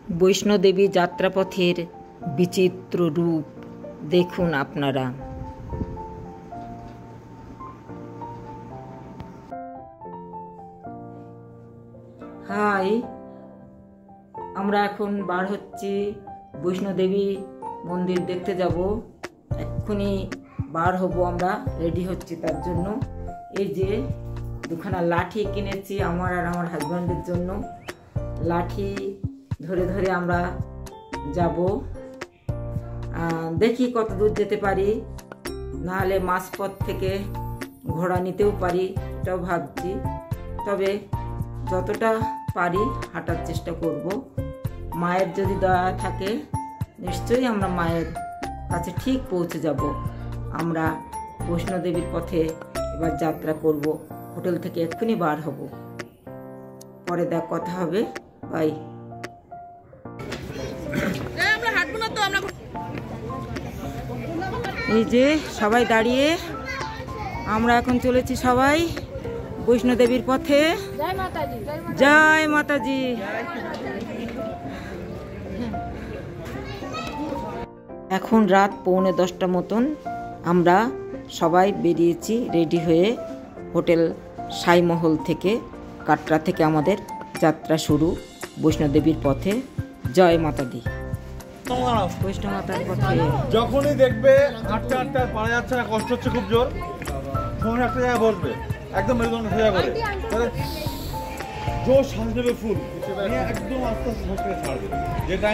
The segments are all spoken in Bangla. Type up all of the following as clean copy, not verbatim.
বৈষ্ণোদেবী যাত্রাপথের বিচিত্র রূপ দেখুন আপনারা। হাই, আমরা এখন বার হচ্ছি, বৈষ্ণোদেবী মন্দির দেখতে যাব। এক্ষুনি বার হব, আমরা রেডি হচ্ছি তার জন্য। এই যে দুখানা লাঠি কিনেছি আমার আর আমার হাজব্যান্ডের জন্য। লাঠি ধরে ধরে আমরা যাব, দেখি কত দূর যেতে পারি, নাহলে মাঝপথ থেকে ঘোড়া নিতেও পারি, এটাও ভাবছি। তবে যতটা পারি হাঁটার চেষ্টা করব। মায়ের যদি দয়া থাকে নিশ্চয়ই আমরা মায়ের কাছে ঠিক পৌঁছে যাব। আমরা বৈষ্ণোদেবীর পথে এবার যাত্রা করব। হোটেল থেকে এক্ষুনি বার হব, পরে কথা হবে। বাই। এই যে সবাই দাঁড়িয়ে, আমরা এখন চলেছি সবাই বৈষ্ণোদেবীর পথে। জয় মাতাজি। এখন রাত 9:45 মতন। আমরা সবাই বেরিয়েছি রেডি হয়ে হোটেল সাইমহল থেকে। কাটরা থেকে আমাদের যাত্রা শুরু বৈষ্ণোদেবীর পথে। জয় মাতাদি। বৈষ্ণব মাতার পথে যখনই দেখবে হাঁটতে হাঁটতে পারা যাচ্ছে না, কষ্ট হচ্ছে খুব জোর, ফোন একটা জায়গায় বসবে, একদম মেরুদণ্ড সোজা করে, তাহলে জোর শ্বাস নেবে ফুল, একদম আস্তে আস্তে শ্বাস নিয়ে ছাড়বে। যেটা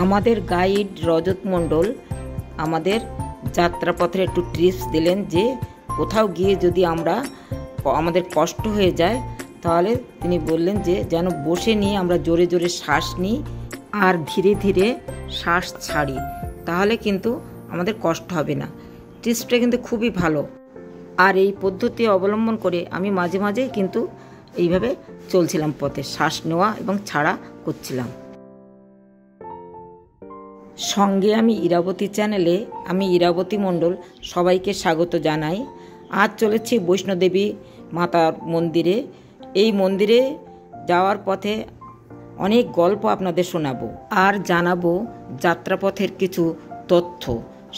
আমাদের গাইড রজত মণ্ডল আমাদের যাত্রাপথের একটু টিপস দিলেন যে কোথাও গিয়ে যদি আমাদের কষ্ট হয়ে যায়, তাহলে তিনি বললেন যে যেন বসে নিয়ে আমরা জোরে জোরে শ্বাস নিই আর ধীরে ধীরে শ্বাস ছাড়ি, তাহলে কিন্তু আমাদের কষ্ট হবে না। টিপসটা কিন্তু খুবই ভালো। আর এই পদ্ধতি অবলম্বন করে আমি মাঝে মাঝেই কিন্তু এইভাবে চলছিলাম পথে, শ্বাস নেওয়া এবং ছাড়া করছিলাম। সঙ্গে আমি ইরাবতী চ্যানেলে, আমি ইরাবতী মণ্ডল, সবাইকে স্বাগত জানাই। আজ চলেছি বৈষ্ণোদেবী মাতার মন্দিরে। এই মন্দিরে যাওয়ার পথে অনেক গল্প আপনাদের শোনাবো আর জানাবো যাত্রাপথের কিছু তথ্য।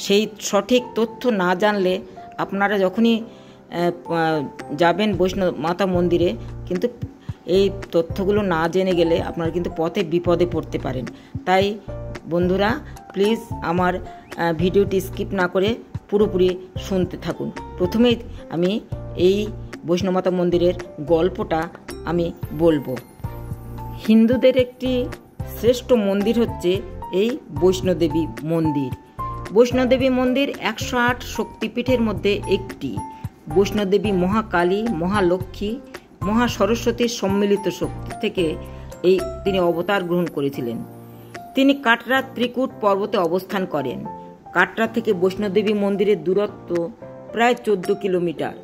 সেই সঠিক তথ্য না জানলে আপনারা যখনই যাবেন বৈষ্ণব মাতা মন্দিরে, কিন্তু এই তথ্যগুলো না জেনে গেলে আপনারা কিন্তু পথে বিপদে পড়তে পারেন। তাই বন্ধুরা প্লিজ আমার ভিডিওটি স্কিপ না করে পুরোপুরি শুনতে থাকুন। প্রথমেই আমি এই বৈষ্ণব মাতা মন্দিরের গল্পটা আমি বলবো। হিন্দুদের একটি শ্রেষ্ঠ মন্দির হচ্ছে এই বৈষ্ণোদেবী মন্দির। বৈষ্ণোদেবী মন্দির 108 শক্তিপীঠের মধ্যে একটি। বৈষ্ণোদেবী মহাকালী, মহালক্ষ্মী, মহাসরস্বতীর সম্মিলিত শক্তি থেকে তিনি অবতার গ্রহণ করেছিলেন। তিনি কাটরা ত্রিকুট পর্বতে অবস্থান করেন। কাটরা থেকে বৈষ্ণোদেবী মন্দিরের দূরত্ব প্রায় 14 কিলোমিটার।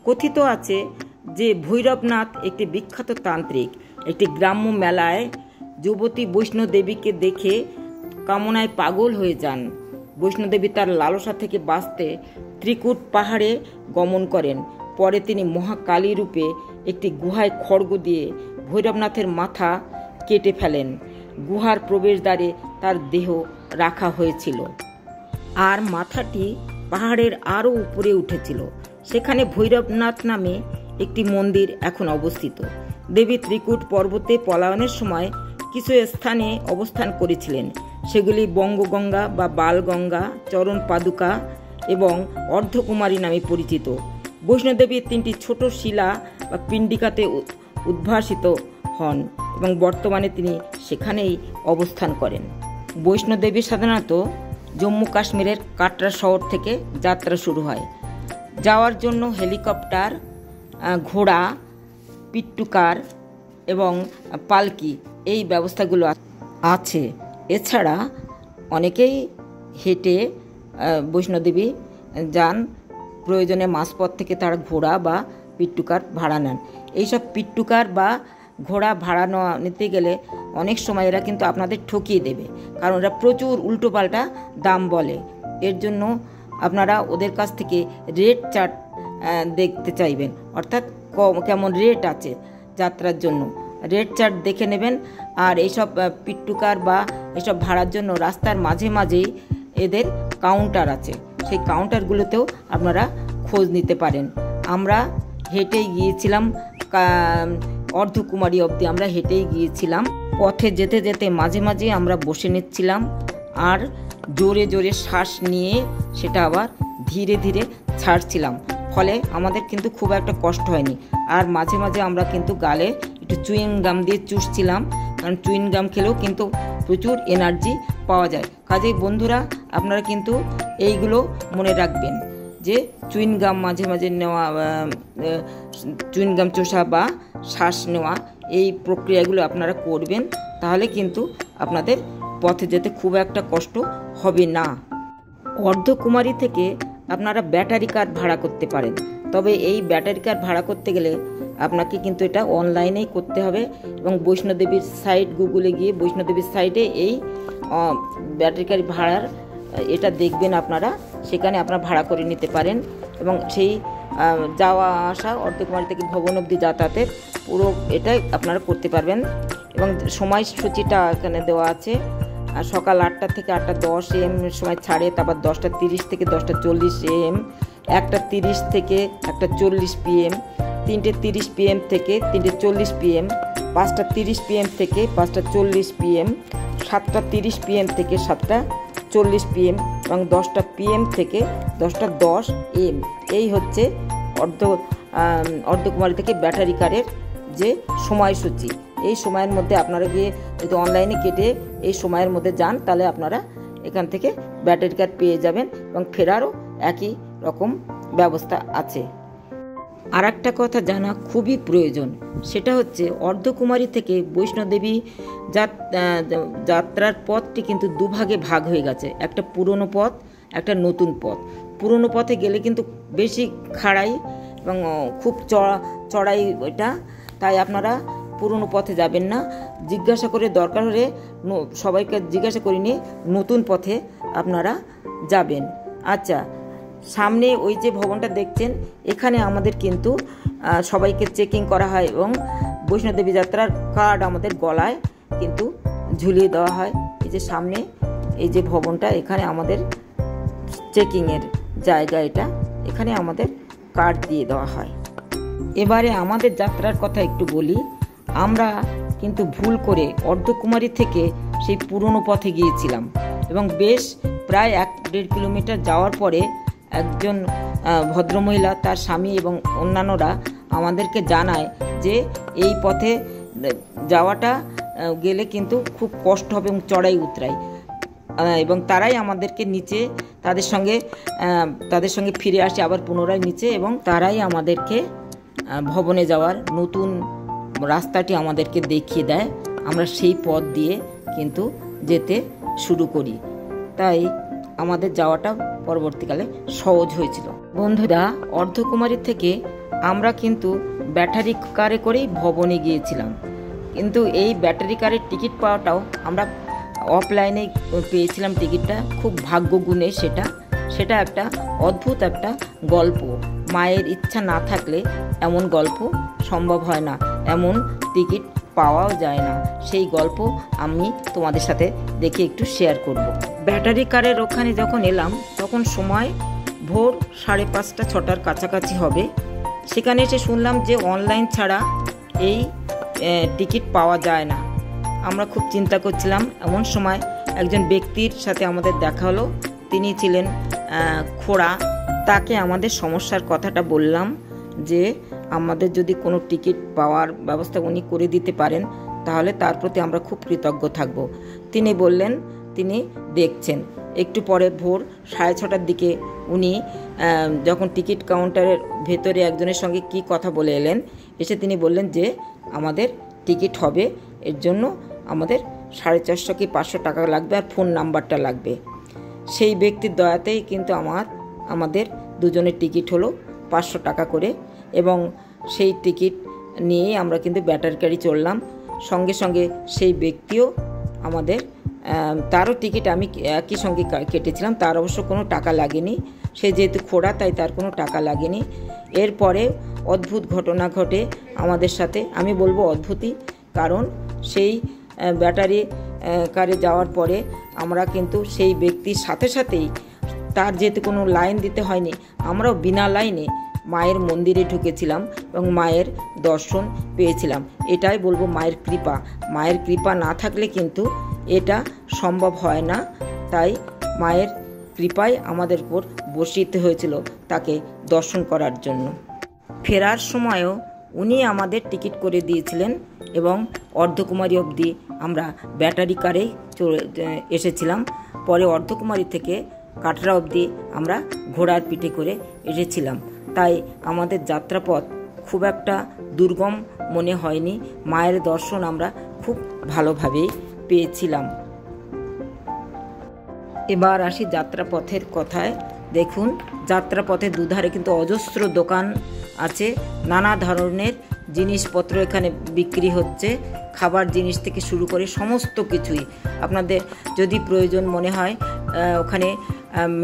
কথিত আছে যে ভৈরবনাথ একটি বিখ্যাত তান্ত্রিক একটি গ্রাম্য মেলায় যুবতী বৈষ্ণোদেবীকে দেখে কামনায় পাগল হয়ে যান। বৈষ্ণোদেবী তার লালসা থেকে বাঁচতে ত্রিকুট পাহাড়ে গমন করেন। পরে তিনি মহাকালী রূপে একটি গুহায় খড়গ দিয়ে ভৈরবনাথের মাথা কেটে ফেলেন। গুহার প্রবেশদ্বারে তার দেহ রাখা হয়েছিল আর মাথাটি পাহাড়ের আরও উপরে উঠেছিল। সেখানে ভৈরবনাথ নামে একটি মন্দির এখন অবস্থিত। দেবী ত্রিকুট পর্বতে পলায়নের সময় কিছু স্থানে অবস্থান করেছিলেন। সেগুলি বঙ্গগঙ্গা বা বালগঙ্গা, চরণ পাদুকা এবং অর্ধকুমারী নামে পরিচিত। বৈষ্ণোদেবীর 3টি ছোট শিলা বা পিণ্ডিকাতে উদ্ভাসিত হন এবং বর্তমানে তিনি সেখানেই অবস্থান করেন। বৈষ্ণোদেবী সাধারণত জম্মু কাশ্মীরের কাটরা শহর থেকে যাত্রা শুরু হয়। যাওয়ার জন্য হেলিকপ্টার, ঘোড়া, পিট্টুকার এবং পালকি এই ব্যবস্থাগুলো আছে। এছাড়া অনেকেই হেঁটে বৈষ্ণোদেবী যান। প্রয়োজনে মাঝপথ থেকে তারা ঘোড়া বা পিট্টুকার ভাড়া নেন। এইসব পিট্টুকার বা ঘোড়া ভাড়া নিতে গেলে অনেক সময় এরা কিন্তু আপনাদের ঠকিয়ে দেবে, কারণ এরা প্রচুর উল্টোপাল্টা দাম বলে। এর জন্য আপনারা ওদের কাছ থেকে রেট চার্ট দেখতে চাইবেন, অর্থাৎ কেমন রেট আছে যাত্রার জন্য রেট চার্ট দেখে নেবেন। আর এইসব পিট্টুকার বা এসব ভাড়ার জন্য রাস্তার মাঝে মাঝেই এদের কাউন্টার আছে, সেই কাউন্টারগুলোতেও আপনারা খোঁজ নিতে পারেন। আমরা হেঁটেই গিয়েছিলাম, অর্ধকুমারী অবধি আমরা হেঁটেই গিয়েছিলাম। পথে যেতে যেতে মাঝে মাঝে আমরা বসে নিচ্ছিলাম আর জোরে জোরে শ্বাস নিয়ে সেটা আবার ধীরে ধীরে ছাড়ছিলাম, ফলে আমাদের কিন্তু খুব একটা কষ্ট হয়নি। আর মাঝে মাঝে আমরা কিন্তু গালে একটু চুইং গাম দিয়ে চুষছিলাম, কারণ চুইং গাম খেলেও কিন্তু প্রচুর এনার্জি পাওয়া যায়। কাজেই বন্ধুরা, আপনারা কিন্তু এইগুলো মনে রাখবেন যে চুইং গাম মাঝে মাঝে নেওয়া, চুইং গাম চোষা বা শ্বাস নেওয়া, এই প্রক্রিয়াগুলো আপনারা করবেন, তাহলে কিন্তু আপনাদের পথে যেতে খুব একটা কষ্ট হবে না। অর্ধকুমারী থেকে আপনারা ব্যাটারি কার ভাড়া করতে পারেন, তবে এই ব্যাটারি কার ভাড়া করতে গেলে আপনাকে কিন্তু এটা অনলাইনেই করতে হবে এবং বৈষ্ণোদেবীর সাইট, গুগলে গিয়ে বৈষ্ণোদেবীর সাইটে এই ব্যাটারি গাড়ি ভাড়ার এটা দেখবেন আপনারা, সেখানে আপনারা ভাড়া করে নিতে পারেন এবং সেই যাওয়া আসা অর্ধকুমারী থেকে ভবন অবধি যাতায়াতের পুরো এটাই আপনারা করতে পারবেন। এবং সময়সূচিটা এখানে দেওয়া আছে, সকাল 8টা থেকে 8টা 10 AM সময় ছাড়ে, তারপর 10টা 30 থেকে 10টা 40 AM, 1টা 30 থেকে 1টা 40 PM, 3টে 30 PM থেকে 3টে 40 PM, 5টা 30 PM থেকে 5টা 40 PM, 7টা 30 PM থেকে 7টা 40 PM এবং 10টা PM থেকে 10টা 10 AM। এই হচ্ছে অর্ধকুমারী থেকে ব্যাটারি কারের যে সময়সূচি। এই সময়ের মধ্যে আপনারা গিয়ে যদি অনলাইনে কেটে এই সময়ের মধ্যে যান, তাহলে আপনারা এখান থেকে ব্যাটারি কার পেয়ে যাবেন এবং ফেরারও একই রকম ব্যবস্থা আছে। আর একটা কথা জানা খুবই প্রয়োজন, সেটা হচ্ছে অর্ধকুমারী থেকে বৈষ্ণোদেবী যাত্রার পথটি কিন্তু দুভাগে ভাগ হয়ে গেছে, একটা পুরনো পথ, একটা নতুন পথ। পুরনো পথে গেলে কিন্তু বেশি খাড়াই এবং খুব চড়াই ওইটা, তাই আপনারা পুরনো পথে যাবেন না। জিজ্ঞাসা করে, দরকার হলে সবাইকে জিজ্ঞাসা করে নিয়ে নতুন পথে আপনারা যাবেন। আচ্ছা, সামনে ওই যে ভবনটা দেখছেন, এখানে আমাদের কিন্তু সবাইকে চেকিং করা হয় এবং বৈষ্ণোদেবী যাত্রার কার্ড আমাদের গলায় কিন্তু ঝুলিয়ে দেওয়া হয়। এই যে সামনে এই যে ভবনটা, এখানে আমাদের চেকিংয়ের জায়গা, এটা এখানে আমাদের কার্ড দিয়ে দেওয়া হয়। এবারে আমাদের যাত্রার কথা একটু বলি। আমরা কিন্তু ভুল করে অর্ধকুমারী থেকে সেই পুরনো পথে গিয়েছিলাম এবং বেশ প্রায় 1-1.5 কিলোমিটার যাওয়ার পরে একজন ভদ্রমহিলা, তার স্বামী এবং অন্যান্যরা আমাদেরকে জানায় যে এই পথে যাওয়াটা গেলে কিন্তু খুব কষ্ট হবে এবং চড়াই উতরাই, এবং তারাই আমাদেরকে নিচে তাদের সঙ্গে ফিরে আসে আবার পুনরায় নিচে, এবং তারাই আমাদেরকে ভবনে যাওয়ার নতুন রাস্তাটি আমাদেরকে দেখিয়ে দেয়। আমরা সেই পথ দিয়ে কিন্তু যেতে শুরু করি, তাই আমাদের যাওয়াটা পরবর্তীকালে সহজ হয়েছিল। বন্ধুরা, অর্ধকুমারী থেকে আমরা কিন্তু ব্যাটারি কারে করেই ভবনে গিয়েছিলাম, কিন্তু এই ব্যাটারি কারের টিকিট পাওয়াটাও আমরা অফলাইনে পেয়েছিলাম টিকিটটা, খুব ভাগ্যগুণে। সেটা একটা অদ্ভুত একটা গল্প। মায়ের ইচ্ছা না থাকলে এমন গল্প সম্ভব হয় না, এমন টিকিট পাওয়াও যায় না। সেই গল্প আমি তোমাদের সাথে দেখে একটু শেয়ার করব। ব্যাটারি কারের ওখানে যখন এলাম, তখন সময় ভোর 5:30-6টার কাছাকাছি হবে। সেখানে এসে শুনলাম যে অনলাইন ছাড়া এই টিকিট পাওয়া যায় না। আমরা খুব চিন্তা করছিলাম, এমন সময় একজন ব্যক্তির সাথে আমাদের দেখা হলো। তিনি ছিলেন খোড়া। তাকে আমাদের সমস্যার কথাটা বললাম যে আমাদের যদি কোনো টিকিট পাওয়ার ব্যবস্থা উনি করে দিতে পারেন, তাহলে তার প্রতি আমরা খুব কৃতজ্ঞ থাকব। তিনি বললেন তিনি দেখছেন। একটু পরে ভোর 6:30টার দিকে উনি যখন টিকিট কাউন্টারের ভেতরে একজনের সঙ্গে কি কথা বলে এলেন, এসে তিনি বললেন যে আমাদের টিকিট হবে, এর জন্য আমাদের 450 কি 500 টাকা লাগবে আর ফোন নাম্বারটা লাগবে। সেই ব্যক্তির দয়াতেই কিন্তু আমাদের দুজনের টিকিট হলো 500 টাকা করে, এবং সেই টিকিট নিয়েই আমরা কিন্তু ব্যাটারি গাড়ি চললাম। সঙ্গে সঙ্গে সেই ব্যক্তিও আমাদের, তারও টিকিট আমি একই সঙ্গে কেটেছিলাম, তার অবশ্য কোনো টাকা লাগেনি। সে যেহেতু খোড়া, তাই তার কোনো টাকা লাগেনি। এরপরে অদ্ভুত ঘটনা ঘটে আমাদের সাথে। আমি বলবো অদ্ভুতই, কারণ সেই ব্যাটারি কারে যাওয়ার পরে আমরা কিন্তু সেই ব্যক্তির সাথে সাথেই, তার যেহেতু কোনো লাইন দিতে হয়নি, আমরাও বিনা লাইনে মায়ের মন্দিরে ঢুকেছিলাম এবং মায়ের দর্শন পেয়েছিলাম। এটাই বলবো মায়ের কৃপা। মায়ের কৃপা না থাকলে কিন্তু এটা সম্ভব হয় না। তাই মায়ের কৃপায় আমাদের উপর বর্ষিত হয়েছিল তাকে দর্শন করার জন্য। ফেরার সময়ও উনি আমাদের টিকিট করে দিয়েছিলেন এবং অর্ধকুমারী অবধি আমরা ব্যাটারি কারে এসেছিলাম। পরে অর্ধকুমারী থেকে কাটরা অবধি আমরা ঘোড়ার পিঠে করে এসেছিলাম। তাই আমাদের যাত্রাপথ খুব একটা দুর্গম মনে হয়নি। মায়ের দর্শন আমরা খুব ভালোভাবেই পেয়েছিলাম। এবার আসি যাত্রাপথের কথায়। দেখুন, যাত্রাপথের দুধারে কিন্তু অজস্র দোকান আছে, নানা ধরনের জিনিসপত্র এখানে বিক্রি হচ্ছে। খাবার জিনিস থেকে শুরু করে সমস্ত কিছুই আপনাদের যদি প্রয়োজন মনে হয়, ওখানে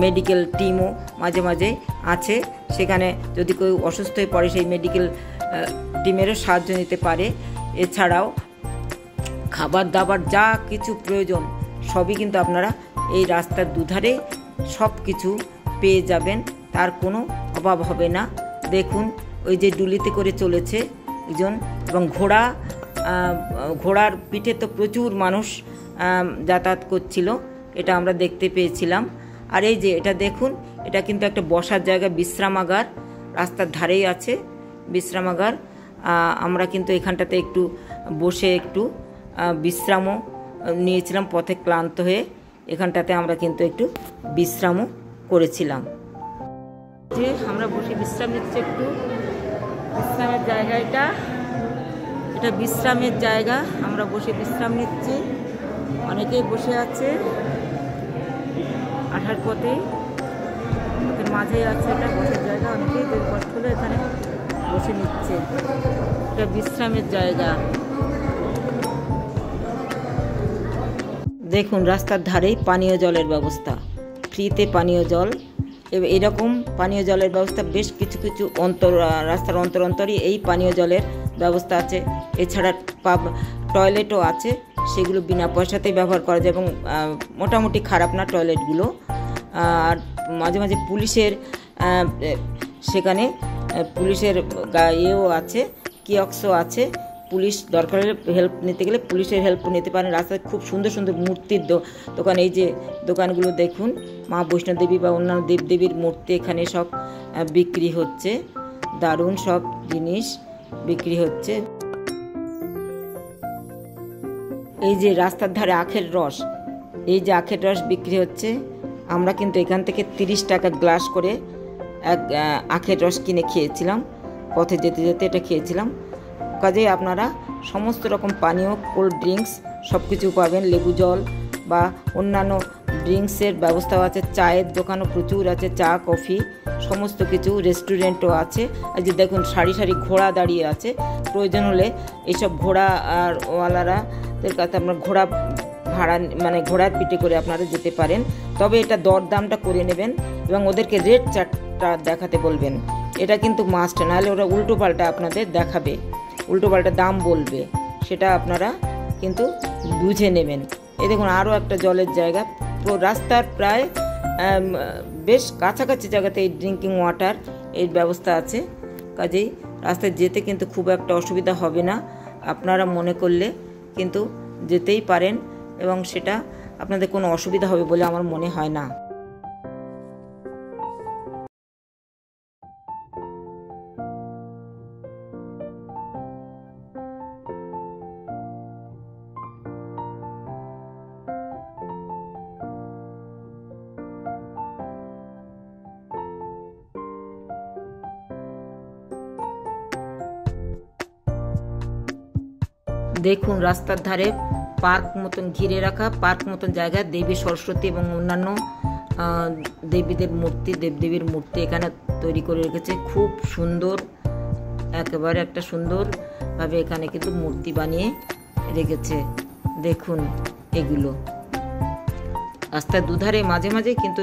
মেডিকেল টিমও মাঝে মাঝে আছে। সেখানে যদি কেউ অসুস্থ হয়ে পড়ে সেই মেডিকেল টিমেরও সাহায্য নিতে পারে। এছাড়াও খাবার দাবার যা কিছু প্রয়োজন সবই কিন্তু আপনারা এই রাস্তার দুধারে সব কিছু পেয়ে যাবেন, তার কোনো অভাব হবে না। দেখুন, ওই যে ডুলিতে করে চলেছে একজন, এবং ঘোড়ার পিঠে তো প্রচুর মানুষ যাতায়াত করছিল, এটা আমরা দেখতে পেয়েছিলাম। আর এই যে এটা দেখুন, এটা কিন্তু একটা বসার জায়গা, বিশ্রামাগার, রাস্তার ধারেই আছে বিশ্রামাগার। আমরা কিন্তু এখানটাতে একটু বসে একটু বিশ্রামও নিয়েছিলাম, পথে ক্লান্ত হয়ে এখানটাতে আমরা কিন্তু একটু বিশ্রামও করেছিলাম। যে আমরা বসে বিশ্রাম নিচ্ছি, একটু বিশ্রামের জায়গা, এটা বিশ্রামের জায়গা, আমরা বসে বিশ্রাম নিচ্ছি। অনেকেই বসে আছে আঠার পথে, মাঝেই আছে এটা বসার জায়গা, অনেকেই দুই পথ হলো এখানে বসে নিচ্ছে। এটা বিশ্রামের জায়গা। দেখুন, রাস্তার ধারেই পানীয় জলের ব্যবস্থা, ফ্রিতে পানীয় জল। এরকম পানীয় জলের ব্যবস্থা বেশ কিছু কিছু রাস্তার অন্তরই এই পানীয় জলের ব্যবস্থা আছে। এছাড়া টয়লেটও আছে, সেগুলো বিনা পয়সাতেই ব্যবহার করা যায় এবং মোটামুটি খারাপ না টয়লেটগুলো। আর মাঝে মাঝে পুলিশের সেখানে পুলিশের ইয়েও আছে, কিয়স্কও আছে। পুলিশ দরকার হলে হেল্প নিতে গেলে পুলিশের হেল্প নিতে পারেন। রাস্তায় খুব সুন্দর সুন্দর মূর্তির দোকান, এই যে দোকানগুলো দেখুন, মা বৈষ্ণোদেবী বা অন্যান্য দেবদেবীর মূর্তি এখানে সব বিক্রি হচ্ছে। দারুণ সব জিনিস বিক্রি হচ্ছে। এই যে রাস্তার ধারে আখের রস, এই যে আখের রস বিক্রি হচ্ছে। আমরা কিন্তু এখান থেকে 30 টাকা গ্লাস করে এক আখের রস কিনে খেয়েছিলাম, পথে যেতে যেতে এটা খেয়েছিলাম। কাজেই আপনারা সমস্ত রকম পানীয়, কোল্ড ড্রিঙ্কস সব কিছু পাবেন, লেবু জল বা অন্যান্য ড্রিঙ্কসের ব্যবস্থাও আছে। চায়ের দোকানও প্রচুর আছে, চা কফি সমস্ত কিছু, রেস্টুরেন্টও আছে। আর যে দেখুন, সারি সারি ঘোড়া দাঁড়িয়ে আছে। প্রয়োজন হলে এইসব ঘোড়া আর ওয়ালারাদের কাছে আপনার ঘোড়া ভাড়া, মানে ঘোড়ার পিঠে করে আপনারা যেতে পারেন। তবে এটা দরদামটা করে নেবেন এবং ওদেরকে রেট চার্টটা দেখাতে বলবেন। এটা কিন্তু মাস্ট, নাহলে ওরা উল্টো পাল্টা আপনাদের দেখাবে, উল্টো পাল্টা দাম বলবে, সেটা আপনারা কিন্তু বুঝে নেবেন। এই দেখুন, আরও একটা জলের জায়গা, রাস্তার প্রায় বেশ কাছাকাছি জায়গাতে এই ড্রিঙ্কিং ওয়াটার এর ব্যবস্থা আছে। কাজেই রাস্তায় যেতে কিন্তু খুব একটা অসুবিধা হবে না, আপনারা মনে করলে কিন্তু যেতেই পারেন এবং সেটা আপনাদের কোনো অসুবিধা হবে বলে আমার মনে হয় না। দেখুন, রাস্তার ধারে পার্ক মতন ঘিরে রাখা, পার্ক মতন জায়গায় দেবী সরস্বতী এবং অন্যান্য দেবীদের মূর্তি, দেবদেবীর মূর্তি এখানে তৈরি করে রেখেছে। খুব সুন্দর, একেবারে একটা সুন্দরভাবে এখানে কিন্তু মূর্তি বানিয়ে রেখেছে। দেখুন, এগুলো রাস্তার দুধারে মাঝে মাঝে কিন্তু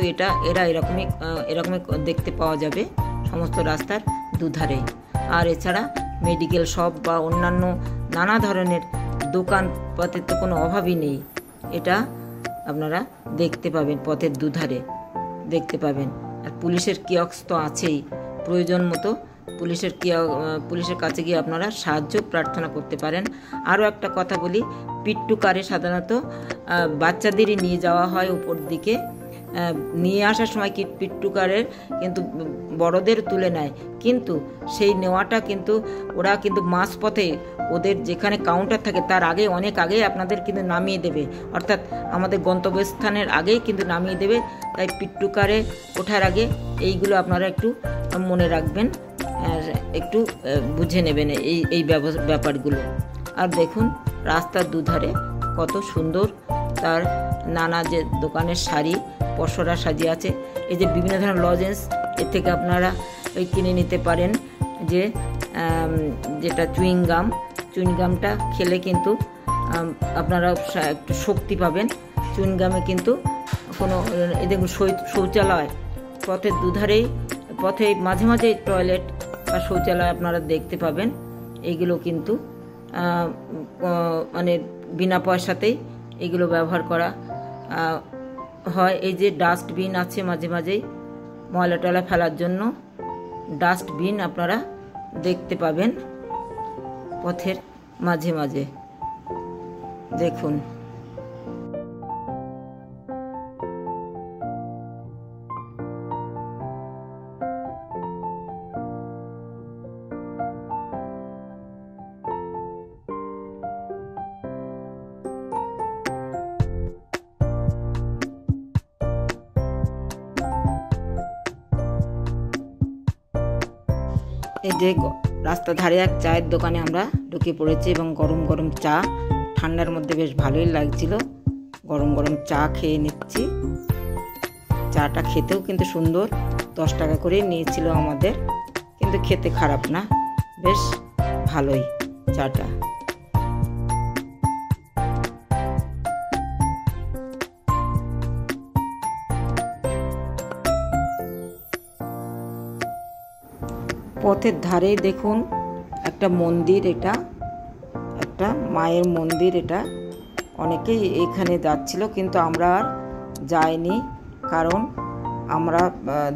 এরা এরকমই দেখতে পাওয়া যাবে সমস্ত রাস্তার দুধারে। আর এছাড়া মেডিকেল শপ বা অন্যান্য নানা ধরনের দোকানপাতের তো কোনো অভাবই নেই। এটা আপনারা দেখতে পাবেন, পথের দুধারে দেখতে পাবেন। আর পুলিশের কিয়স্ক তো আছেই, প্রয়োজন মতো পুলিশের কাছে গিয়ে আপনারা সাহায্য প্রার্থনা করতে পারেন। আরও একটা কথা বলি, পিট্টু কারে সাধারণত বাচ্চাদেরই নিয়ে যাওয়া হয় উপর দিকে। নিয়ে আসার সময় পিট্টু কারের কিন্তু বড়দের তুলে নেয়, কিন্তু সেই নেওয়াটা কিন্তু ওরা কিন্তু মাঝপথে ওদের যেখানে কাউন্টার থাকে তার আগে অনেক আগেই আপনাদের কিন্তু নামিয়ে দেবে, অর্থাৎ আমাদের গন্তব্যস্থানের আগেই কিন্তু নামিয়ে দেবে। তাই পিট্টু কারে ওঠার আগে এইগুলো আপনারা একটু মনে রাখবেন, একটু বুঝে নেবেন এই ব্যাপারগুলো। আর দেখুন রাস্তার দুধারে কত সুন্দর তার নানা যে দোকানের শাড়ি পসরা সাজিয়ে আছে। এই যে বিভিন্ন ধরনের লজেন্স, এর থেকে আপনারা ওই কিনে নিতে পারেন। যে যেটা চুইংগামটা খেলে কিন্তু আপনারা একটু শক্তি পাবেন। চুইংগামে কিন্তু কোনো এই দেখুন শৌচালয় পথের দুধারেই, পথে মাঝে মাঝে টয়লেট বা শৌচালয় আপনারা দেখতে পাবেন। এইগুলো কিন্তু মানে বিনা পয়সাতেই এগুলো ব্যবহার করা হয়। এই যে ডাস্টবিন আছে, মাঝে মাঝেই ময়লা টয়লা ফেলার জন্য ডাস্টবিন আপনারা দেখতে পাবেন পথের মাঝে মাঝে। দেখুন এই যে রাস্তার ধারে এক চায়ের দোকানে আমরা ঢুকে পড়েছি এবং গরম গরম চা, ঠান্ডার মধ্যে বেশ ভালোই লাগছিল। গরম গরম চা খেয়ে নিচ্ছি। চাটা খেতেও কিন্তু সুন্দর, 10 টাকা করে নিয়েছিল আমাদের, কিন্তু খেতে খারাপ না, বেশ ভালোই চাটা। পথের ধারে দেখুন একটা মন্দির, এটা একটা মায়ের মন্দির। এটা অনেকেই এখানে যাচ্ছিল, কিন্তু আমরা আর যাইনি, কারণ আমরা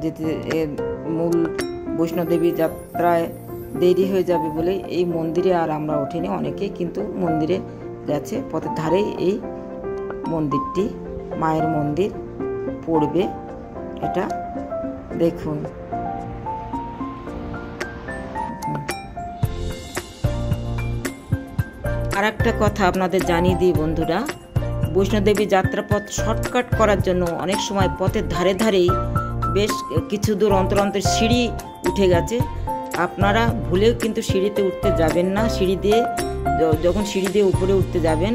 যেতে মূল বৈষ্ণোদেবী যাত্রায় দেরি হয়ে যাবে বলে এই মন্দিরে আর আমরা ওঠিনি। অনেকেই কিন্তু মন্দিরে গেছে। পথের ধারেই এই মন্দিরটি, মায়ের মন্দির পড়বে এটা, দেখুন। আর একটা কথা আপনাদের জানিয়ে দিই বন্ধুরা, বৈষ্ণোদেবী যাত্রাপথ শর্টকাট করার জন্য অনেক সময় পথের ধারে ধারেই বেশ কিছু দূর অন্তর অন্তর সিঁড়ি উঠে গেছে। আপনারা ভুলেও কিন্তু সিঁড়িতে উঠতে যাবেন না। যখন সিঁড়ি দিয়ে উপরে উঠতে যাবেন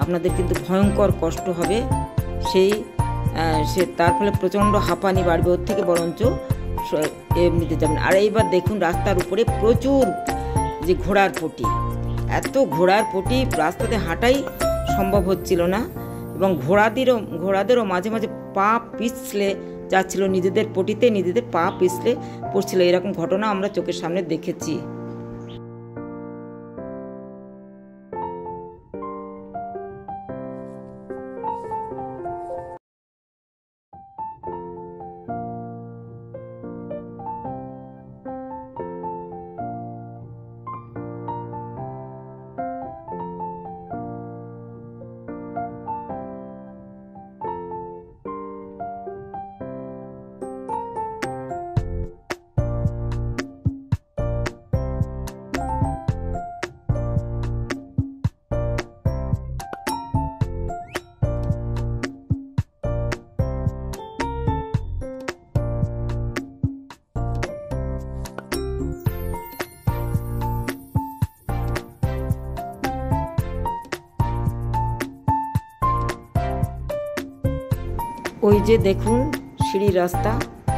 আপনাদের কিন্তু ভয়ঙ্কর কষ্ট হবে। তার ফলে প্রচণ্ড হাঁপানি বাড়বে, ওর থেকে বরঞ্চ এমনিতে যাবেন। আর এইবার দেখুন রাস্তার উপরে প্রচুর যে ঘোড়ার পটি, এত ঘোড়ার পটি, রাস্তাতে হাঁটাই সম্ভব হচ্ছিল না। এবং ঘোড়াদেরও মাঝে মাঝে পা পিছলে যাচ্ছিল, নিজেদের পটিতে নিজেদের পা পিছলে পড়ছিল। এরকম ঘটনা আমরা চোখের সামনে দেখেছি। ওই যে দেখুন সিঁড়ি রাস্তা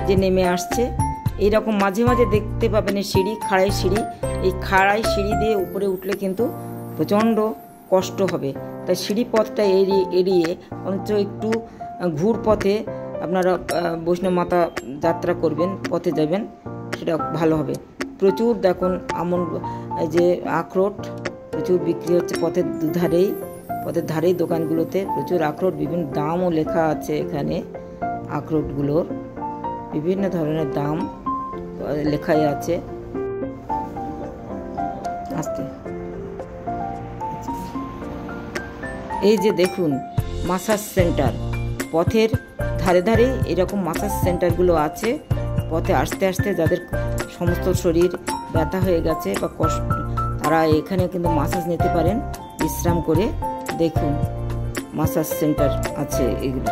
যে নেমে আসছে, এইরকম মাঝে মাঝে দেখতে পাবেন সিঁড়ি, খাড়াই সিঁড়ি। এই খাড়াই সিঁড়ি দিয়ে উপরে উঠলে কিন্তু প্রচণ্ড কষ্ট হবে। তাই সিঁড়ি পথটা এড়িয়ে অন্তত একটু ঘুর পথে আপনারা বৈষ্ণব মাতা যাত্রা করবেন, পথে যাবেন, সেটা ভালো হবে। প্রচুর দেখুন যে আখরোট প্রচুর বিক্রি হচ্ছে পথের ধারেই দোকানগুলোতে প্রচুর আখরোট, বিভিন্ন দামও লেখা আছে এখানে। আখরোটগুলোর বিভিন্ন ধরনের দাম লেখাই আছে। আস্তে এই যে দেখুন মাসাজ সেন্টার, পথের ধারে এরকম মাসাজ সেন্টারগুলো আছে। পথে আসতে আসতে যাদের সমস্ত শরীর ব্যথা হয়ে গেছে বা কষ্ট, তারা এখানে কিন্তু মাসাজ নিতে পারেন বিশ্রাম করে। দেখুন মাসাজ সেন্টার আছে এগুলো।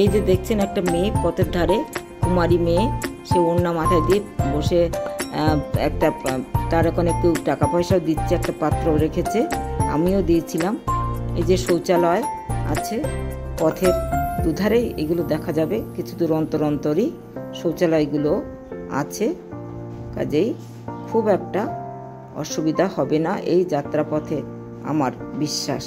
এই যে দেখছেন একটা মেয়ে পথের ধারে, কুমারী মেয়ে, সে ওড়না মাথায় দিয়ে বসে একটা তার ওখানে কেউ টাকা পয়সাও দিচ্ছে, একটা পাত্র রেখেছে, আমিও দিয়েছিলাম। এই যে শৌচালয় আছে পথের দুধারেই, এগুলো দেখা যাবে কিছু দূর অন্তর অন্তরই শৌচালয়গুলো আছে। কাজেই খুব একটা অসুবিধা হবে না এই যাত্রাপথে, আমার বিশ্বাস।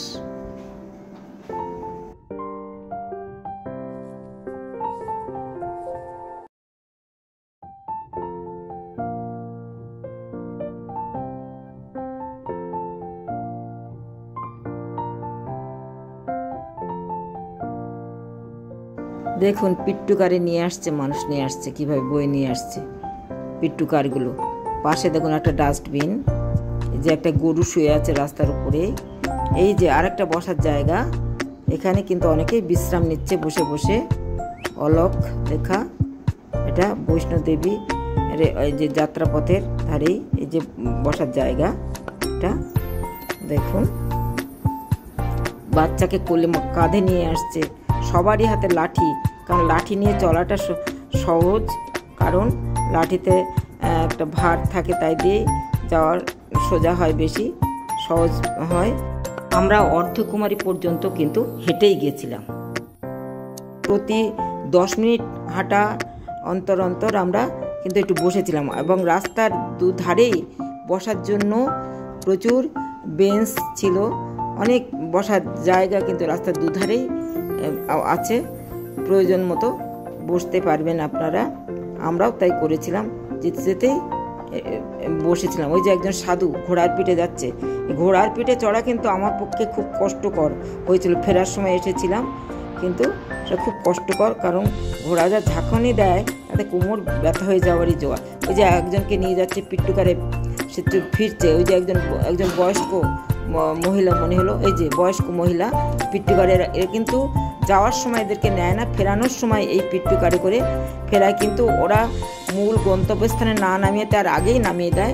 দেখুন পিট্টু কারে নিয়ে আসছে, মানুষ নিয়ে আসছে, কিভাবে বয়ে নিয়ে আসছে পিট্টু কারগুলো। পাশে দেখুন একটা ডাস্টবিন, এই যে একটা গরু শুয়ে আছে রাস্তার উপরে। এই যে আরেকটা বসার জায়গা, এখানে কিন্তু অনেকেই বিশ্রাম নিচ্ছে বসে বসে। অলক লেখা, এটা বৈষ্ণোদেবী এই যে যাত্রাপথের ধারেই এই যে বসার জায়গা। এটা দেখুন বাচ্চাকে কোলে কাঁধে নিয়ে আসছে, সবারই হাতে লাঠি, কারণ লাঠি নিয়ে চলাটা সহজ, কারণ লাঠিতে একটা ভার থাকে, তাই দিয়ে যাওয়ার সোজা হয়, বেশি সহজ হয়। আমরা অর্ধকুমারী পর্যন্ত কিন্তু হেঁটেই গেছিলাম। প্রতি 10 মিনিট হাঁটা অন্তর অন্তর আমরা কিন্তু একটু বসেছিলাম, এবং রাস্তার দুধারেই বসার জন্য প্রচুর বেঞ্চ ছিল, অনেক বসার জায়গা কিন্তু রাস্তার দুধারেই আছে, প্রয়োজন মতো বসতে পারবেন আপনারা। আমরাও তাই করেছিলাম, যেতে যেতেই বসেছিলাম। ওই যে একজন সাধু ঘোড়ার পিঠে যাচ্ছে, ঘোড়ার পিঠে চড়া কিন্তু আমার পক্ষে খুব কষ্টকর হয়েছিল, ফেরার সময় এসেছিলাম, কিন্তু সেটা খুব কষ্টকর, কারণ ঘোড়া যা ঝাঁকুনি দেয় তাতে কোমর ব্যথা হয়ে যাওয়ারই জোয়া। ওই যে একজনকে নিয়ে যাচ্ছে পিট্টুকারে, সে ফিরছে, ওই যে একজন বয়স্ক মহিলা মনে হলো, এই যে বয়স্ক মহিলা পিট্টুকারে, এর কিন্তু যাওয়ার সময় এদেরকে নেয় না, ফেরানোর সময় এই পিট্টুকারে করে ফেরায়, কিন্তু ওরা মূল গন্তব্যস্থানে না নামিয়ে তার আগেই নামিয়ে দেয়।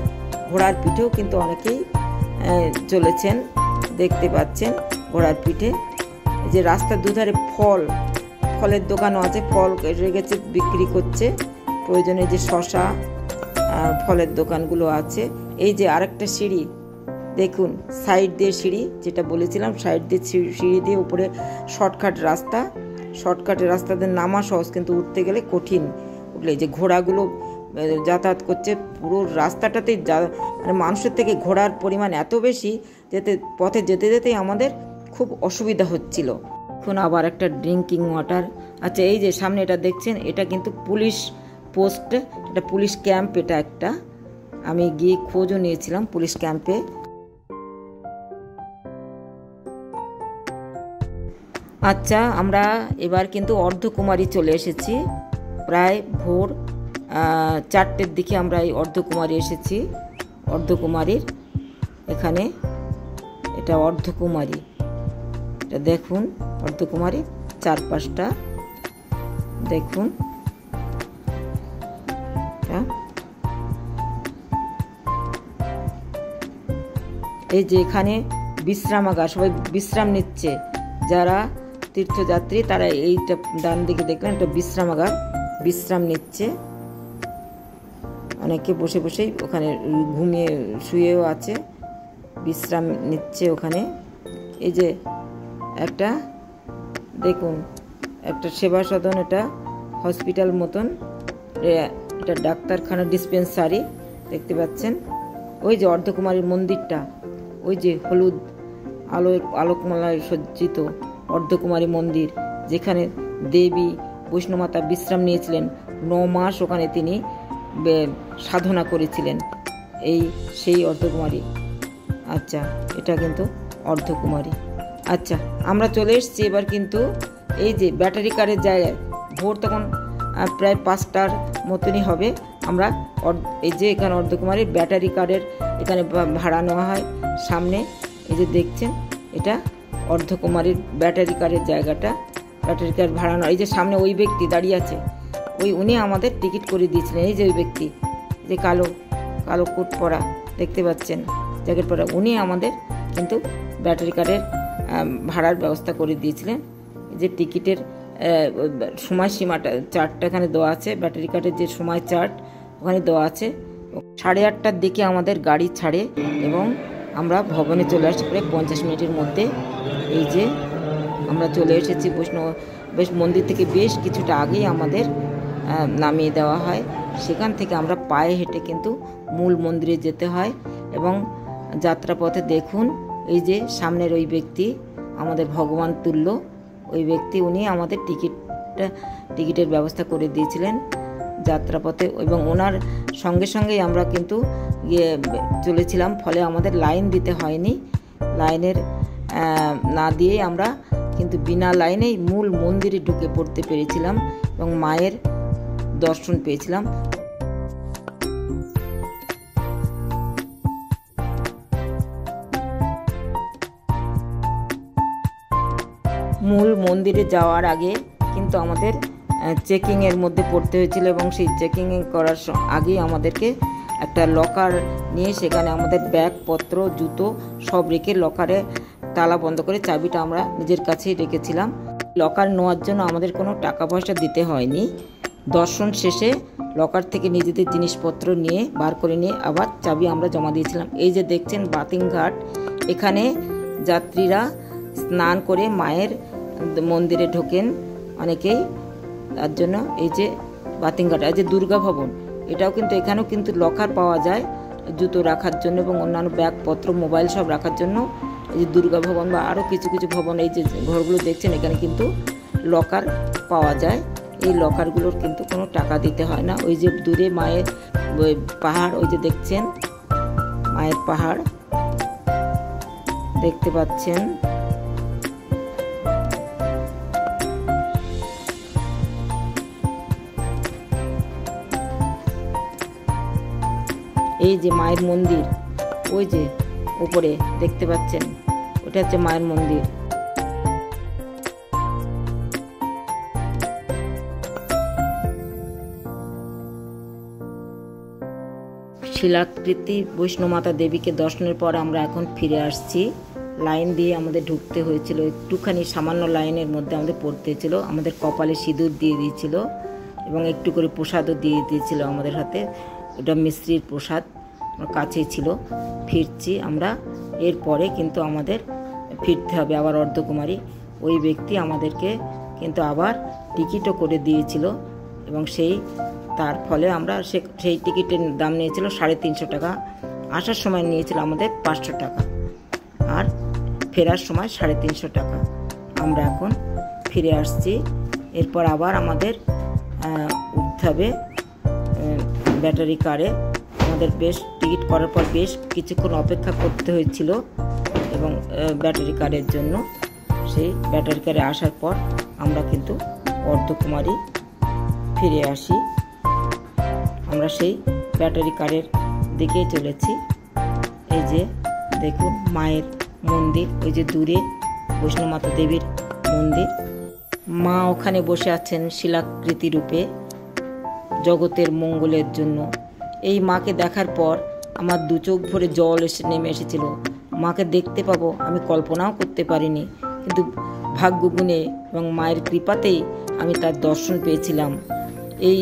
ঘোড়ার পিঠেও কিন্তু অনেকেই চলেছেন, দেখতে পাচ্ছেন ঘোড়ার পিঠে। এই যে রাস্তার দুধারে ফলের দোকানও আছে, ফল রেখেছে বিক্রি করছে, প্রয়োজনে যে শশা, ফলের দোকানগুলো আছে। এই যে আরেকটা সিঁড়ি দেখুন, সাইড দিয়ে সিঁড়ি, যেটা বলেছিলাম সাইড দিয়ে সিঁড়ি দিয়ে উপরে শর্টকাটের রাস্তাতে নামা সহজ, কিন্তু উঠতে গেলে কঠিন। উঠলে যে ঘোড়াগুলো যাতায়াত করছে পুরো রাস্তাটাতেই, মানে মানুষের থেকে ঘোড়ার পরিমাণ এত বেশি, পথে যেতে যেতেই আমাদের খুব অসুবিধা হচ্ছিল। এখন আবার একটা ড্রিঙ্কিং ওয়াটার। আচ্ছা এই যে সামনে এটা দেখছেন, এটা কিন্তু পুলিশ পোস্ট, এটা পুলিশ ক্যাম্প, এটা একটা আমি গিয়ে খোঁজও নিয়েছিলাম পুলিশ ক্যাম্পে। আচ্ছা আমরা এবার কিন্তু অর্ধকুমারী চলে এসেছি, প্রায় ভোর 4টের দিকে আমরা এই অর্ধকুমারী এসেছি। অর্ধকুমারীর এখানে, এটা অর্ধকুমারী, এটা দেখুন অর্ধকুমারী চারপাশটা দেখুন। এই যে এখানে বিশ্রামাগার, সবাই বিশ্রাম নিচ্ছে, যারা তীর্থযাত্রী তারা এইটা ডান দিকে দেখলেন, একটা বিশ্রামাগার, বিশ্রাম নিচ্ছে, অনেকে বসে বসেই ওখানে ঘুমিয়ে শুয়েও আছে, বিশ্রাম নিচ্ছে ওখানে। এই যে একটা দেখুন একটা সেবা সদন, এটা হসপিটাল মতন, এটা ডাক্তারখানা ডিসপেন্সারি দেখতে পাচ্ছেন। ওই যে অর্ধকুমারীর মন্দিরটা, ওই যে হলুদ আলোকমালায় সজ্জিত অর্ধকুমারী মন্দির, যেখানে দেবী বৈষ্ণমাতা বিশ্রাম নিয়েছিলেন 9 মাস, ওখানে তিনি সাধনা করেছিলেন। এই সেই অর্ধকুমারী। আচ্ছা, এটা কিন্তু অর্ধকুমারী। আচ্ছা, আমরা চলে এসেছি এবার কিন্তু এই যে ব্যাটারি কারের জায়গায়। ভোর তখন প্রায় 5টার মতনই হবে। আমরা এই যে এখানে অর্ধকুমারীর ব্যাটারি কারের এখানে ভাড়া নেওয়া হয়। সামনে এই যে দেখছেন, এটা অর্ধকুমারীর ব্যাটারি কারের জায়গাটা। ব্যাটারি কার ভাড়া নেওয়া, এই যে সামনে ওই ব্যক্তি দাঁড়িয়ে আছে, উনি আমাদের টিকিট করে দিয়েছিলেন। এই যে ওই ব্যক্তি, যে কালো কালো কোট পরা দেখতে পাচ্ছেন, জ্যাকেট পরা, উনি আমাদের কিন্তু ব্যাটারি কারের ভাড়ার ব্যবস্থা করে দিয়েছিলেন। যে টিকিটের সময়সীমাটা চার্টটা এখানে দেওয়া আছে, ব্যাটারি কারের যে সময় চার্ট ওখানে দেওয়া আছে। 8:30টার দিকে আমাদের গাড়ি ছাড়ে এবং আমরা ভবনে চলে আসি প্রায় 50 মিনিটের মধ্যে। এই যে আমরা চলে এসেছি বেশ মন্দির থেকে বেশ কিছুটা আগেই আমাদের নামিয়ে দেওয়া হয়। সেখান থেকে আমরা পায়ে হেঁটে কিন্তু মূল মন্দিরে যেতে হয়। এবং যাত্রাপথে দেখুন, এই যে সামনের ওই ব্যক্তি আমাদের ভগবান তুল্য ওই ব্যক্তি, উনি আমাদের টিকিটের ব্যবস্থা করে দিয়েছিলেন যাত্রাপথে। এবং ওনার সঙ্গে সঙ্গেই আমরা কিন্তু চলেছিলাম, ফলে আমাদের লাইন দিতে হয়নি। লাইনের না দিয়েই আমরা কিন্তু বিনা লাইনেই মূল মন্দিরে ঢুকে পড়তে পেরেছিলাম এবং মায়ের দর্শন পেয়েছিলাম। মূল মন্দিরে যাওয়ার আগে কিন্তু আমাদের চেকিংয়ের মধ্যে পড়তে হয়েছিল এবং সেই চেকিং করার আগেই আমাদেরকে একটা লকার নিয়ে সেখানে আমাদের ব্যাগপত্র জুতো সব রেখে লকারে তালা বন্ধ করে চাবিটা আমরা নিজের কাছেই রেখেছিলাম। লকার নেওয়ার জন্য আমাদের কোনো টাকা পয়সা দিতে হয়নি। দর্শন শেষে লকার থেকে নিজেদের জিনিসপত্র নিয়ে বার করে নিয়ে আবার চাবি আমরা জমা দিয়েছিলাম। এই যে দেখছেন বাতিংঘাট, এখানে যাত্রীরা স্নান করে মায়ের মন্দিরে ঢোকেন অনেকেই, তার জন্য এই যে বাতিংঘাট। এই যে দুর্গা ভবন, এটাও কিন্তু এখানেও কিন্তু লকার পাওয়া যায় জুতো রাখার জন্য এবং অন্যান্য ব্যাগপত্র মোবাইল সব রাখার জন্য। এই যে দুর্গা ভবন বা আরও কিছু কিছু ভবন, এই যে ঘরগুলো দেখছেন, এখানে কিন্তু লকার পাওয়া যায়। এই লকারগুলোর কিন্তু কোনো টাকা দিতে হয় না। ওই যে দূরে মায়ের পাহাড়, ওই যে দেখছেন মায়ের পাহাড় দেখতে পাচ্ছেন। এই যে মায়ের মন্দির, ওই যে উপরে দেখতে পাচ্ছেন, ওটা হচ্ছে মায়ের মন্দির। শিলাকৃতি বৈষ্ণবমাতা দেবীকে দর্শনের পর আমরা এখন ফিরে আসছি। লাইন দিয়ে আমাদের ঢুকতে হয়েছিল, একটুখানি সামান্য লাইনের মধ্যে আমাদের পড়তে হয়েছিল। আমাদের কপালে সিঁদুর দিয়ে দিয়েছিল এবং একটু করে প্রসাদও দিয়ে দিয়েছিল আমাদের হাতে। ওটা মিশ্রির প্রসাদ আমার কাছেই ছিল। ফিরছি আমরা, এরপরে কিন্তু আমাদের ফিরতে হবে আবার অর্ধকুমারী। ওই ব্যক্তি আমাদেরকে কিন্তু আবার টিকিটও করে দিয়েছিল এবং তার ফলে আমরা সেই টিকিটের দাম নিয়েছিল 350 টাকা। আসার সময় নিয়েছিল আমাদের 500 টাকা আর ফেরার সময় 350 টাকা। আমরা এখন ফিরে আসছি। এরপর আবার আমাদের উঠতে হবে ব্যাটারি কারে। আমাদের বেশ টিকিট করার পর বেশ কিছুক্ষণ অপেক্ষা করতে হয়েছিল এবং ব্যাটারি কারের জন্য। সেই ব্যাটারি কারে আসার পর আমরা কিন্তু অর্ধকুমারী ফিরে আসি। আমরা সেই ব্যাটারি কারের দিকেই চলেছি। এই যে দেখুন মায়ের মন্দির, ওই যে দূরে বৈষ্ণবমাতা দেবীর মন্দির। মা ওখানে বসে আছেন শিলাকৃতি রূপে জগতের মঙ্গলের জন্য। এই মাকে দেখার পর আমার দু চোখ ভরে জল নেমে এসেছিল। মাকে দেখতে পাবো আমি কল্পনাও করতে পারিনি, কিন্তু ভাগ্যগুণে এবং মায়ের কৃপাতেই আমি তার দর্শন পেয়েছিলাম। এই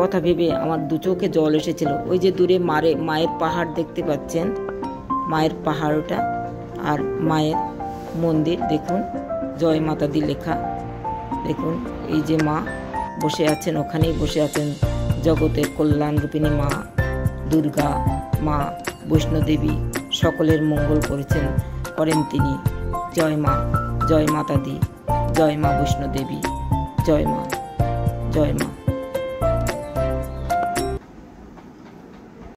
কথা ভেবে আমার দু চোখে জল এসেছিল। ওই যে দূরে মায়ের পাহাড় দেখতে পাচ্ছেন, মায়ের পাহাড় ওটা, আর মায়ের মন্দির দেখুন, জয় মাতা দি লেখা। দেখুন এই যে মা বসে আছেন, ওখানেই বসে আছেন জগতের কল্যাণ রূপিণী মা দুর্গা, মা বৈষ্ণোদেবী, সকলের মঙ্গল করেন তিনি। জয় মা, জয় মাতা দি, জয় মা বৈষ্ণোদেবী, জয় মা, জয় মা।